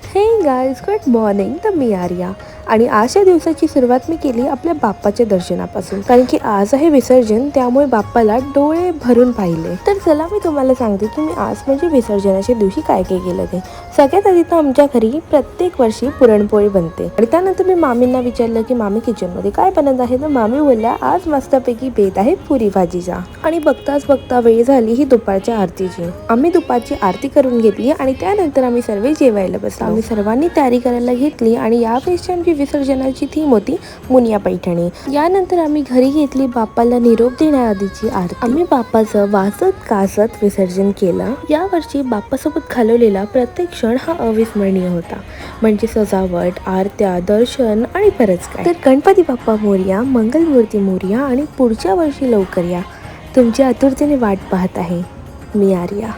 हे guys, good morning. तर मी आर्या आणि आजच्या दिवसाची सुरुवात मी केली आपल्या बाप्पाच्या दर्शनापासून, कारण की आज आहे विसर्जन, त्यामुळे बाप्पाला डोळे भरून पाहिले. तर चला मी तुम्हाला सांगते की मी आज म्हणजे विसर्जनाच्या दिवशी काय काय केलं ते. सगळ्यात आधी तर आमच्या घरी प्रत्येक वर्षी पुरणपोळी बनते आणि त्यानंतर मी मामींना विचारलं की मामी किचनमध्ये काय बनत आहे. तर मामी बोलल्या आज मस्तपैकी बेत आहे पुरी भाजीचा. आणि बघताच बघता वेळ झाली ही दुपारच्या आरतीची. आम्ही दुपारची आरती करून घेतली आणि त्यानंतर आम्ही सर्व जेवायला बसलो. आम्ही सर्वांनी तयारी करायला घेतली आणि यावेळेसची आमची विसर्जनाची थीम होती मुनिया पैठणी. यानंतर आम्ही घरी घेतली बाप्पाला निरोप देण्याआधीची आरती. आम्ही बाप्पाचं वाजत गाजत विसर्जन केलं. यावर्षी बाप्पासोबत घालवलेला प्रत्येक क्षण हा अविस्मरणीय होता. म्हणजे सजावट, आरत्या, दर्शन आणि बरंच काय. तर गणपती बाप्पा मोरया, मंगलमूर्ती मोरया आणि पुढच्या वर्षी लवकर या. तुमची आतुरतेने वाट पाहत आहे मी आर्या.